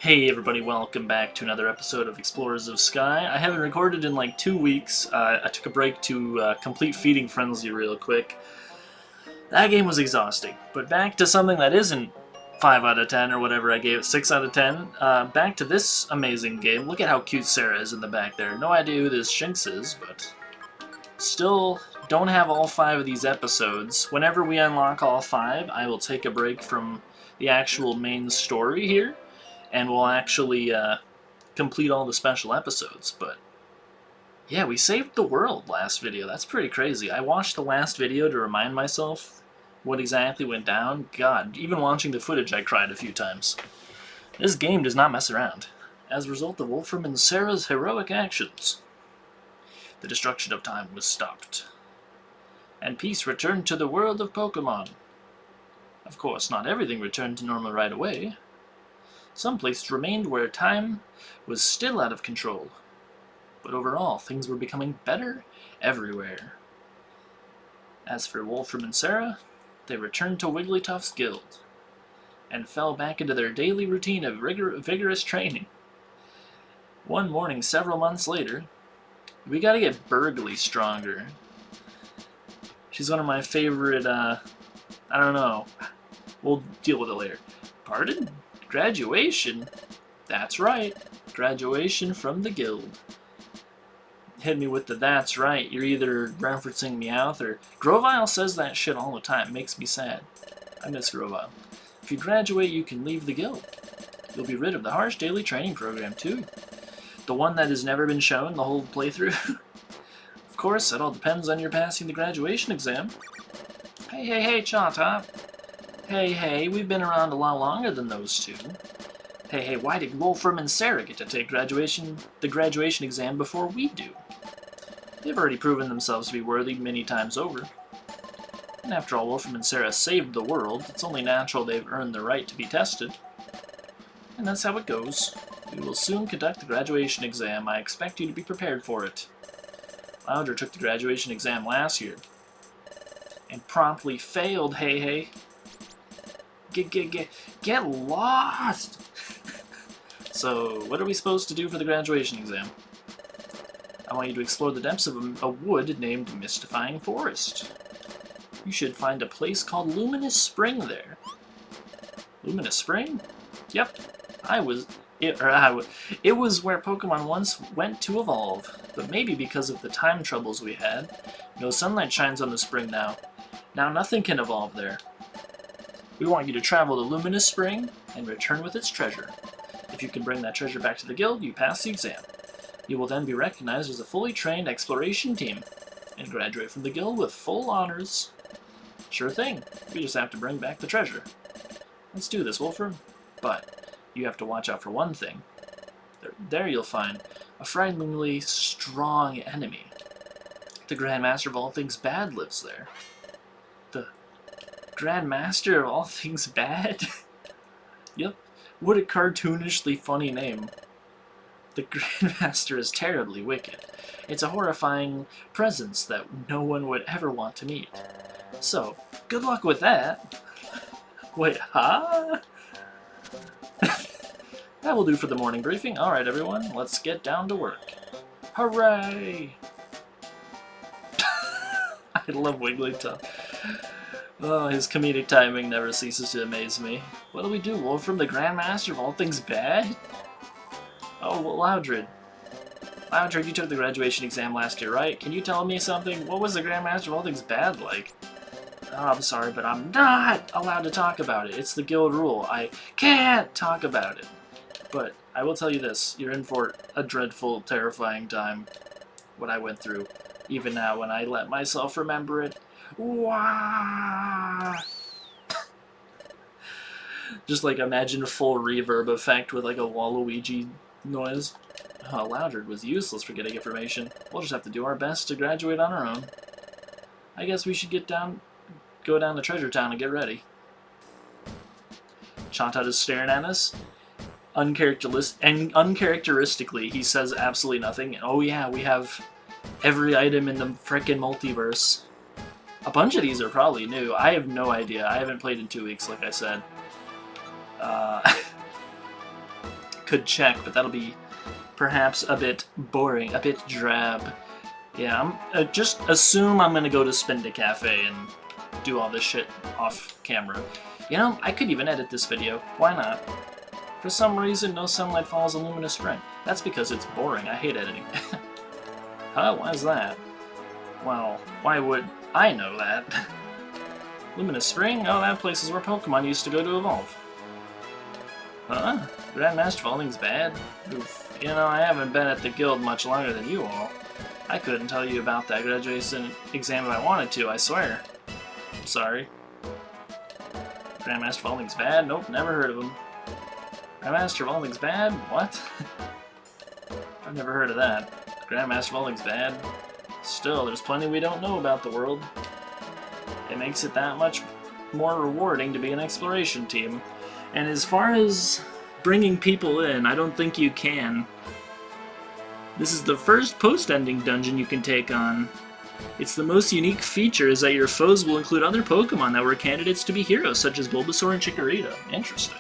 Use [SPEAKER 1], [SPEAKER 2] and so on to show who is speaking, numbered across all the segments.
[SPEAKER 1] Hey everybody, welcome back to another episode of Explorers of Sky. I haven't recorded in like 2 weeks. I took a break to complete Feeding Frenzy real quick. That game was exhausting, but back to something that isn't 5 out of 10 or whatever I gave it, 6 out of 10. Back to this amazing game. Look at how cute Sarah is in the back there. No idea who this Shinx is, but still don't have all 5 of these episodes. Whenever we unlock all 5, I will take a break from the actual main story here, and we'll actually complete all the special episodes. But yeah, we saved the world last video. That's pretty crazy. I watched the last video to remind myself what exactly went down. God, even watching the footage I cried a few times. This game does not mess around. As a result of Wolfram and Sarah's heroic actions, the destruction of time was stopped, and peace returned to the world of Pokemon. Of course, not everything returned to normal right away. Some places remained where time was still out of control, but overall, things were becoming better everywhere. As for Wolfram and Sarah, they returned to Wigglytuff's guild, and fell back into their daily routine of vigorous training. One morning, several months later, we gotta get Burgly stronger. She's one of my favorite, I don't know. We'll deal with it later. Pardon? Graduation? That's right. Graduation from the guild. Hit me with the that's right. You're either referencing Meowth or... Grovyle says that shit all the time. It makes me sad. I miss Grovyle. If you graduate, you can leave the guild. You'll be rid of the harsh daily training program, too. The one that has never been shown the whole playthrough. Of course, it all depends on your passing the graduation exam. Hey, Chata. Hey, we've been around a lot longer than those two. Hey, why did Wolfram and Sarah get to take the graduation exam before we do? They've already proven themselves to be worthy many times over. And after all, Wolfram and Sarah saved the world. It's only natural they've earned the right to be tested. And that's how it goes. We will soon conduct the graduation exam. I expect you to be prepared for it. Loudre took the graduation exam last year, and promptly failed, hey. Get lost! So, what are we supposed to do for the graduation exam? I want you to explore the depths of a wood named Mystifying Forest. You should find a place called Luminous Spring there. Luminous Spring? Yep. It was where Pokemon once went to evolve, but maybe because of the time troubles we had, no sunlight shines on the spring now. Now nothing can evolve there. We want you to travel to Luminous Spring and return with its treasure. If you can bring that treasure back to the guild, you pass the exam. You will then be recognized as a fully trained exploration team and graduate from the guild with full honors. Sure thing. We just have to bring back the treasure. Let's do this, Wolfram. But you have to watch out for one thing. There you'll find a frighteningly strong enemy. The Grand Master of all things bad lives there. The Grand Master of all things bad? Yep. What a cartoonishly funny name. The Grand Master is terribly wicked. It's a horrifying presence that no one would ever want to meet. So, good luck with that. Wait, huh? That will do for the morning briefing. Alright, everyone, let's get down to work. Hooray! I love Wigglytuff. Oh, his comedic timing never ceases to amaze me. What do we do, Wolfram, the Grand Master of all things bad? Oh, well, Loudre, you took the graduation exam last year, right? Can you tell me something? What was the Grand Master of all things bad like? Oh, I'm sorry, but I'm not allowed to talk about it. It's the guild rule. I can't talk about it. But I will tell you this. You're in for a dreadful, terrifying time. What I went through. Even now, when I let myself remember it. Wah! Just like imagine a full reverb effect with like a Waluigi noise. Oh, Loudre was useless for getting information. We'll just have to do our best to graduate on our own. I guess we should go down to Treasure Town and get ready. Chantot is staring at us. Uncharacteristically, he says absolutely nothing. And oh yeah, we have every item in the frickin' multiverse. A bunch of these are probably new. I have no idea. I haven't played in 2 weeks, like I said. could check, but that'll be perhaps a bit boring, a bit drab. Yeah, just assume I'm gonna go to Spinda Cafe and do all this shit off camera. You know, I could even edit this video. Why not? For some reason, no sunlight falls on Luminous Spring. That's because it's boring. I hate editing. Huh? Why is that? Well, why would I know that? Luminous Spring? Oh, that place is where Pokemon used to go to evolve. Huh? Grandmaster Evolving's bad? Oof. You know, I haven't been at the guild much longer than you all. I couldn't tell you about that graduation exam if I wanted to, I swear. I'm sorry. Grandmaster Evolving's bad? Nope, never heard of him. Grandmaster Evolving's bad? What? I've never heard of that. Grandmaster Evolving's bad? Still, there's plenty we don't know about the world. It makes it that much more rewarding to be an exploration team. And as far as bringing people in, I don't think you can. This is the first post-ending dungeon you can take on. Its the most unique feature is that your foes will include other Pokemon that were candidates to be heroes, such as Bulbasaur and Chikorita. Interesting.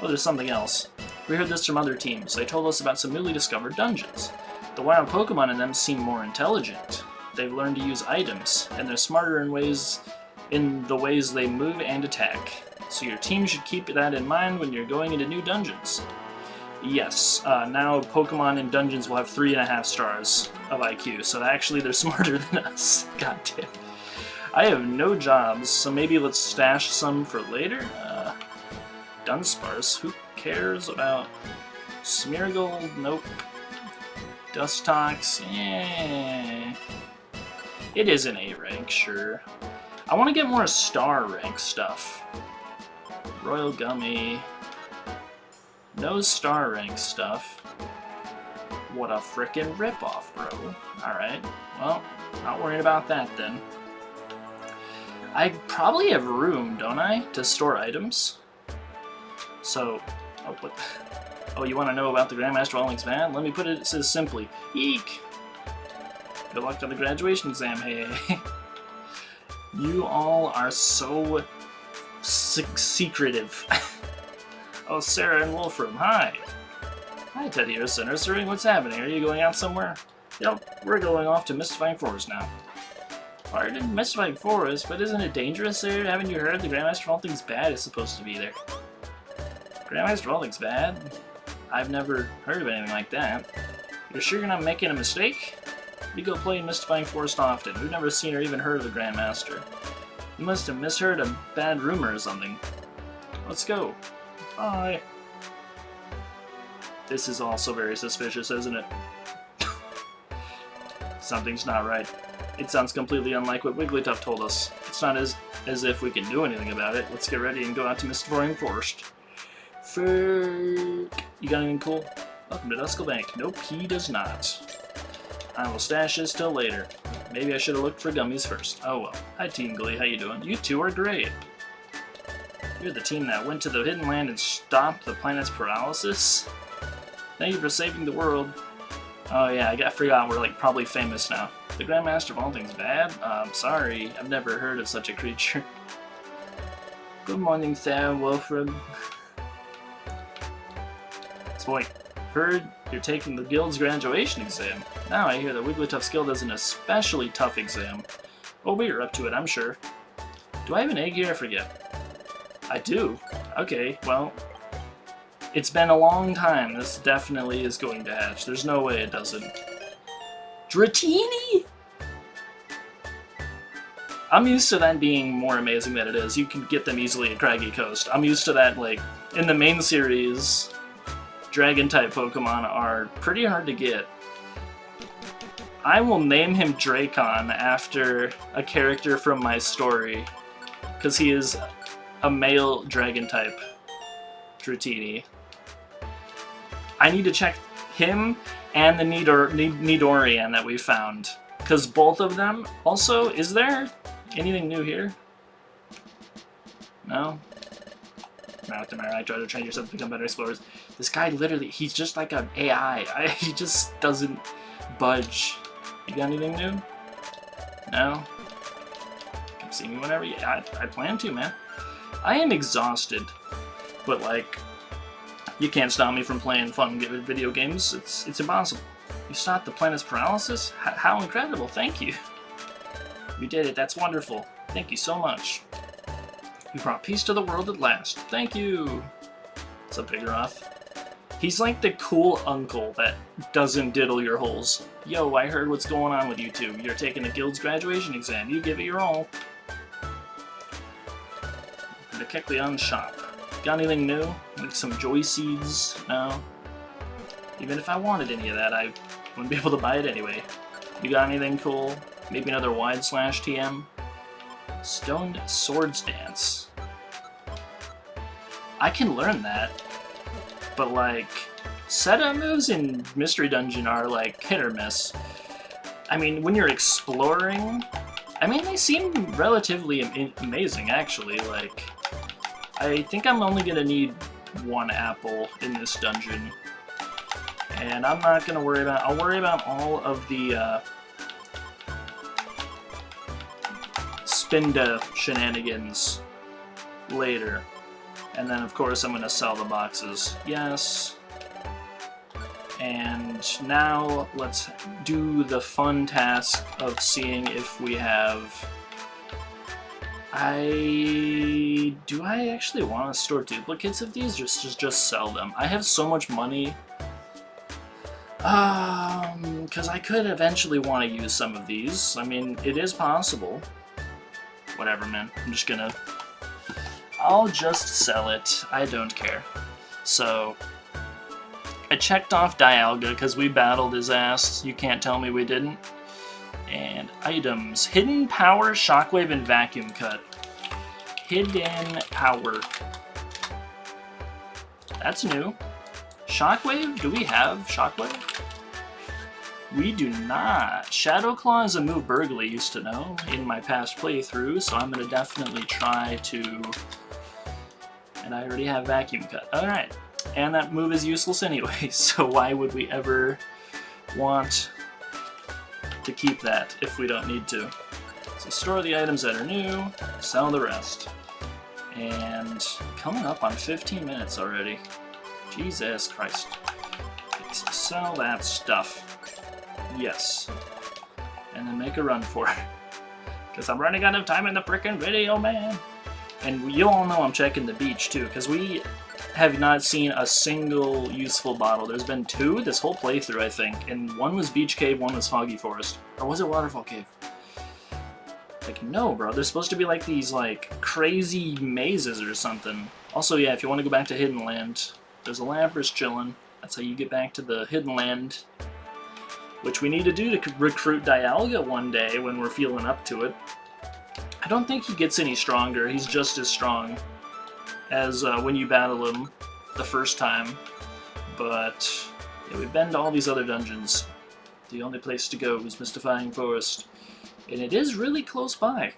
[SPEAKER 1] Oh, there's something else. We heard this from other teams. They told us about some newly discovered dungeons. The wild Pokemon in them seem more intelligent. They've learned to use items, and they're smarter in the ways they move and attack. So your team should keep that in mind when you're going into new dungeons. Yes, now Pokemon in dungeons will have 3.5 stars of IQ, so actually they're smarter than us. God damn. I have no jobs, so maybe let's stash some for later? Dunsparce, who cares about Smeargle? Nope. Dustox, eh. It is an A rank, sure. I want to get more star rank stuff. Royal Gummy. No star rank stuff. What a frickin' ripoff, bro. Alright, well, not worried about that then. I probably have room, don't I, to store items? So, oh, you want to know about the Grandmaster Evolving's bad? Let me put it as simply. Eek! Good luck on the graduation exam, hey. You all are so secretive. Oh, Sarah and Wolfram, hi. Hi, Teddy or Nursery. What's happening? Are you going out somewhere? Yep, we're going off to Mystifying Forest now. Pardon? Mystifying Forest? But isn't it dangerous there? Haven't you heard the Grandmaster Evolving's bad is supposed to be there? Grandmaster Evolving's bad? I've never heard of anything like that. You're sure you're not making a mistake? We go play in Mystifying Forest often. We've never seen or even heard of the Grandmaster. You must have misheard a bad rumor or something. Let's go. Bye. This is also very suspicious, isn't it? Something's not right. It sounds completely unlike what Wigglytuff told us. It's not as if we can do anything about it. Let's get ready and go out to Mystifying Forest. Frick. You got anything cool? Welcome to Duskull Bank. Nope, he does not. I will stash this till later. Maybe I should have looked for gummies first. Oh well. Hi Team Glee, how you doing? You two are great. You're the team that went to the Hidden Land and stopped the planet's paralysis? Thank you for saving the world. Oh yeah, I forgot we're like probably famous now. The Grandmaster Evolving's bad? Sorry, I've never heard of such a creature. Good morning, Sam Wolfram. Spoink. Heard you're taking the guild's graduation exam. Now I hear that Wigglytuff's guild has an especially tough exam. Oh, we're up to it, I'm sure. Do I have an egg here? I forget. I do. Okay, well, it's been a long time. This definitely is going to hatch. There's no way it doesn't. Dratini? I'm used to that being more amazing than it is. You can get them easily at Craggy Coast. I'm used to that, like, in the main series, Dragon-type Pokemon are pretty hard to get. I will name him Dracon after a character from my story, because he is a male Dragon-type Dratini. I need to check him and the Nidorian that we found, because both of them... Also, is there anything new here? No? I try to train yourself to become better explorers. This guy literally, he's just like an AI. He just doesn't budge. You got anything new? No? Come see me whenever you... I plan to, man. I am exhausted, but like, You can't stop me from playing fun video games. It's impossible. You stopped the planet's paralysis? How incredible, thank you. You did it, that's wonderful. Thank you so much. You brought peace to the world at last. Thank you. What's up, Vigoroth? He's like the cool uncle that doesn't diddle your holes. Yo, I heard what's going on with you two. You're taking the guild's graduation exam. You give it your all. The Kecleon shop. Got anything new? Like some joy seeds? No? Even if I wanted any of that, I wouldn't be able to buy it anyway. You got anything cool? Maybe another wide / TM? Stoned Swords Dance. I can learn that, but like, setup moves in Mystery Dungeon are like hit or miss. I mean, when you're exploring, I mean, they seem relatively amazing actually. Like, I think I'm only gonna need 1 apple in this dungeon, and I'm not gonna worry about. I'll worry about all of the Spinda shenanigans later. And then, of course, I'm going to sell the boxes. Yes. And now let's do the fun task of seeing if we have... Do I actually want to store duplicates of these, or just sell them? I have so much money. Because I could eventually want to use some of these. I mean, it is possible. Whatever, man. I'm just gonna... I'll just sell it. I don't care. So, I checked off Dialga because we battled his ass. You can't tell me we didn't. And items. Hidden Power, Shockwave, and Vacuum Cut. Hidden Power. That's new. Shockwave? Do we have Shockwave? We do not. Shadow Claw is a move Burgley used to know in my past playthrough, so I'm going to definitely try to... And I already have Vacuum Cut. Alright. And that move is useless anyway, so why would we ever want to keep that if we don't need to? So store the items that are new, sell the rest. And coming up on 15 minutes already. Jesus Christ. Okay, so sell that stuff. Yes. And then make a run for it. Because I'm running out of time in the frickin' video, man. And you all know I'm checking the beach, too, because we have not seen a single useful bottle. There's been 2 this whole playthrough, I think. And one was Beach Cave, one was Foggy Forest. Or was it Waterfall Cave? Like, no, bro. There's supposed to be, like, these, like, crazy mazes or something. Also, yeah, if you want to go back to Hidden Land, there's a Lapras chillin'. That's how you get back to the Hidden Land. Which we need to do to recruit Dialga one day when we're feeling up to it. I don't think he gets any stronger. He's just as strong as when you battle him the first time. But yeah, we've been to all these other dungeons. The only place to go is Mystifying Forest. And it is really close by.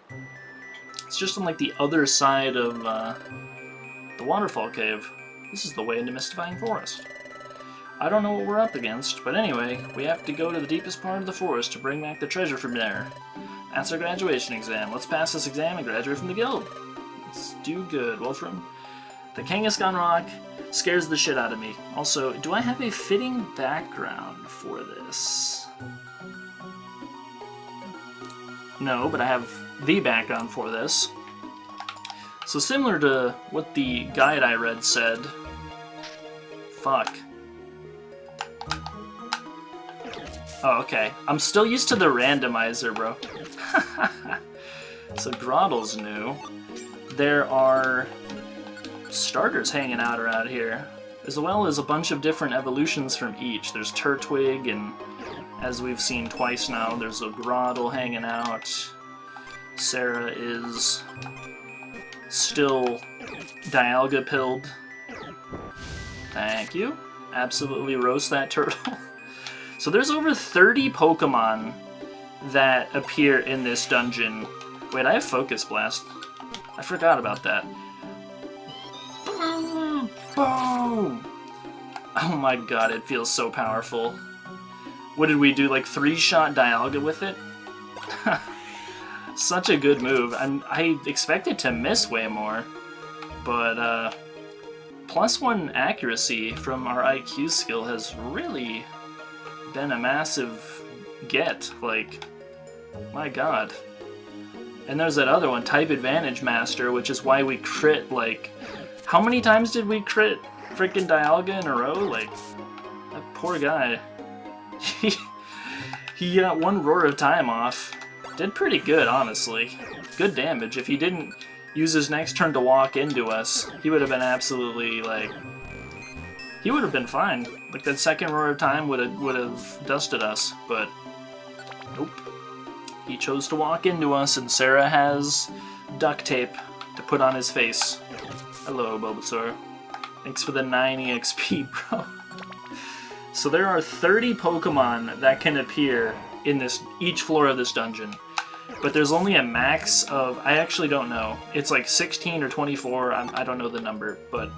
[SPEAKER 1] It's just on like the other side of the Waterfall Cave. This is the way into Mystifying Forest. I don't know what we're up against, but anyway, we have to go to the deepest part of the forest to bring back the treasure from there. That's our graduation exam. Let's pass this exam and graduate from the guild. Let's do good, Wolfram. The Kangaskhan Rock scares the shit out of me. Also, do I have a fitting background for this? No, but I have the background for this. So similar to what the guide I read said... Fuck. Oh, okay. I'm still used to the randomizer, bro. So Grottle's new. There are starters hanging out around here, as well as a bunch of different evolutions from each. There's Turtwig, and as we've seen twice now, there's a Grottle hanging out. Sarah is still Dialga-pilled. Thank you. Absolutely roast that turtle. So there's over 30 Pokemon that appear in this dungeon. Wait, I have Focus Blast. I forgot about that. Boom! Boom! Oh my god, it feels so powerful. What did we do, like 3-shot Dialga with it? Such a good move. I expected to miss way more. But, +1 accuracy from our IQ skill has really been a massive get. Like, my god. And there's that other one, Type Advantage Master, which is why we crit, like... How many times did we crit freaking Dialga in a row? Like, that poor guy. He got one Roar of Time off. Did pretty good, honestly. Good damage. If he didn't use his next turn to walk into us, he would have been absolutely, like... He would have been fine. Like, that second Roar of Time would have dusted us, but... Nope. He chose to walk into us, and Sarah has duct tape to put on his face. Hello, Bulbasaur. Thanks for the 9 EXP, bro. So there are 30 Pokemon that can appear in each floor of this dungeon. But there's only a max of... I actually don't know. It's like 16 or 24. I don't know the number, but...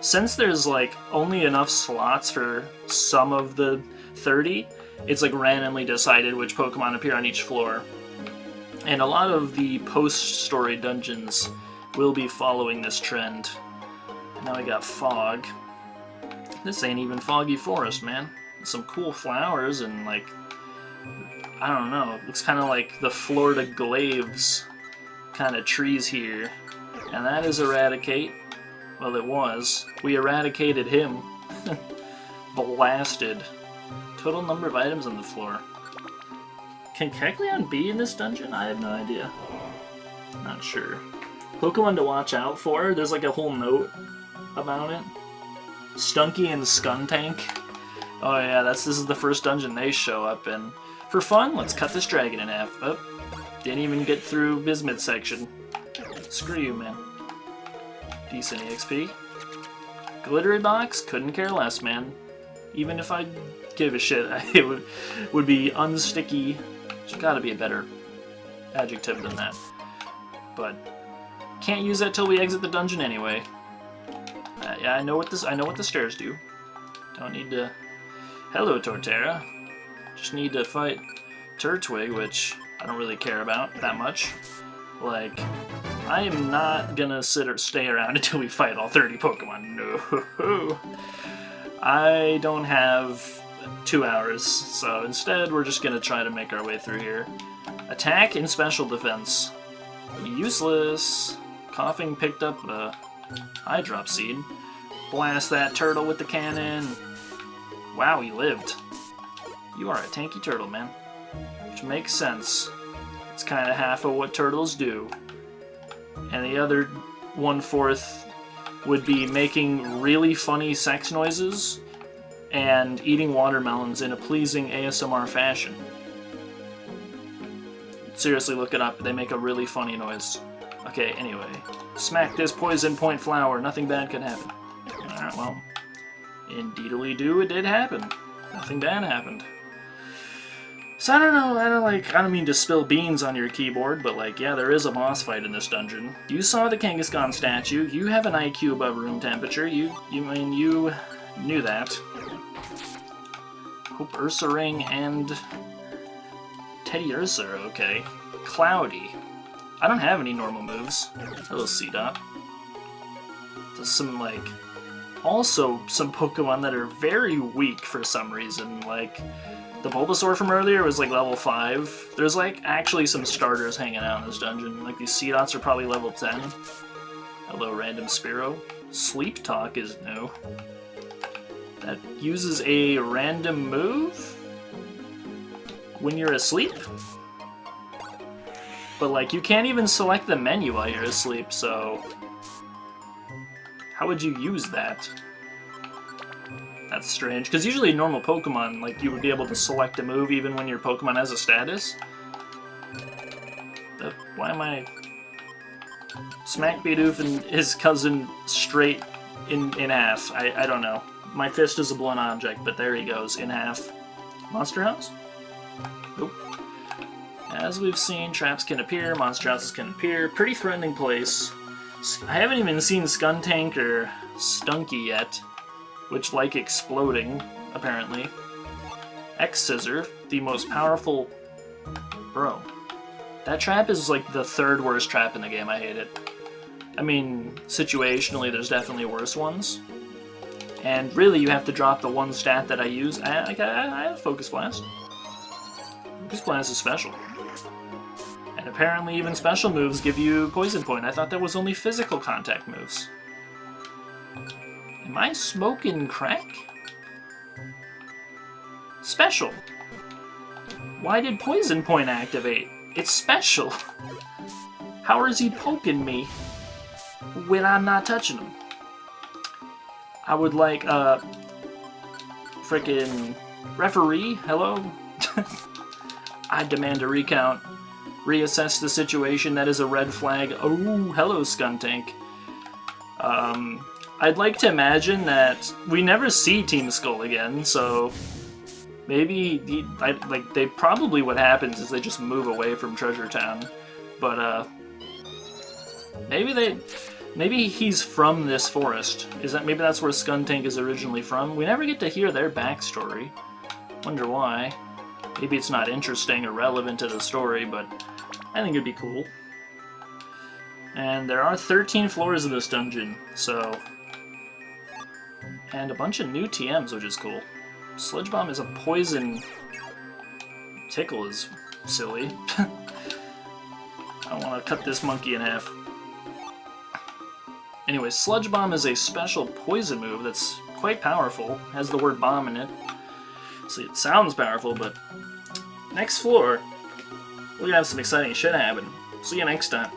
[SPEAKER 1] Since there's like only enough slots for some of the 30... It's like randomly decided which Pokemon appear on each floor. And a lot of the post-story dungeons will be following this trend. Now we got Fog. This ain't even Foggy Forest, man. Some cool flowers and like... I don't know. It looks kind of like the Florida Glaives kind of trees here. And that is Eradicate. Well, it was. We eradicated him. Blasted. Total number of items on the floor. Can Kecleon be in this dungeon? I have no idea. Not sure. Pokemon to watch out for. There's like a whole note about it. Stunky and Skuntank. Oh yeah, this is the first dungeon they show up in. For fun, let's cut this dragon in half. Oh, didn't even get through Bismuth section. Screw you, man. Decent EXP. Glittery box? Couldn't care less, man. Even if I give a shit, it would be unsticky. There's gotta be a better adjective than that. But can't use that till we exit the dungeon anyway. Yeah, I know what the stairs do. Don't need to... Hello, Torterra. Just need to fight Turtwig, which I don't really care about that much. Like, I am not gonna stay around until we fight all 30 Pokemon. No. I don't have 2 hours, so instead we're just gonna try to make our way through here. Attack and special defense. Useless. Coughing picked up a Hydrop Seed. Blast that turtle with the cannon. Wow, he lived. You are a tanky turtle, man. Which makes sense. It's kind of half of what turtles do. And the other 1/4 would be making really funny sex noises and eating watermelons in a pleasing ASMR fashion. Seriously, look it up. They make a really funny noise. Okay, anyway. Smack this poison point flower. Nothing bad can happen. Alright, well. Indeedly-do, it did happen. Nothing bad happened. So I don't know, I don't mean to spill beans on your keyboard, but like, yeah, there is a boss fight in this dungeon. You saw the Kangaskhan statue, you have an IQ above room temperature, you knew that. Hope Ursaring and Teddy Ursa are okay. Cloudy. I don't have any normal moves. Hello, C-Dot. There's some, like, also some Pokemon that are very weak for some reason, like... The Bulbasaur from earlier was like level 5. There's like actually some starters hanging out in this dungeon. Like these C-Dots are probably level 10. Hello, random Spearow. Sleep Talk is new. That uses a random move when you're asleep. But like you can't even select the menu while you're asleep, so how would you use that? That's strange, because usually normal Pokemon, like, you would be able to select a move even when your Pokemon has a status. But why am I... Smack Bidoof and his cousin straight in half. I don't know. My fist is a blunt object, but there he goes, in half. Monster House? Nope. As we've seen, traps can appear, monster houses can appear. Pretty threatening place. I haven't even seen Skuntank or Stunky yet. Which like exploding, apparently. X-Scissor, the most powerful... Bro. That trap is like the 3rd worst trap in the game, I hate it. I mean, situationally, there's definitely worse ones. And really, you have to drop the one stat that I use. I have Focus Blast. Focus Blast is special. And apparently even special moves give you Poison Point. I thought that was only physical contact moves. Am I smoking crack? Special. Why did Poison Point activate? It's special. How is he poking me when I'm not touching him? I would like, frickin' referee, hello? I demand a recount. Reassess the situation, that is a red flag. Oh, hello, Skuntank. I'd like to imagine that we never see Team Skull again, so maybe, they probably what happens is they just move away from Treasure Town, but, maybe he's from this forest. Maybe that's where Skuntank is originally from? We never get to hear their backstory. Wonder why. Maybe it's not interesting or relevant to the story, but I think it'd be cool. And there are 13 floors of this dungeon, so... And a bunch of new TMs, which is cool. Sludge Bomb is a poison... Tickle is silly. I want to cut this monkey in half. Anyway, Sludge Bomb is a special poison move that's quite powerful. Has the word bomb in it. So it sounds powerful, but... Next floor, we're gonna have some exciting shit happen. See you next time.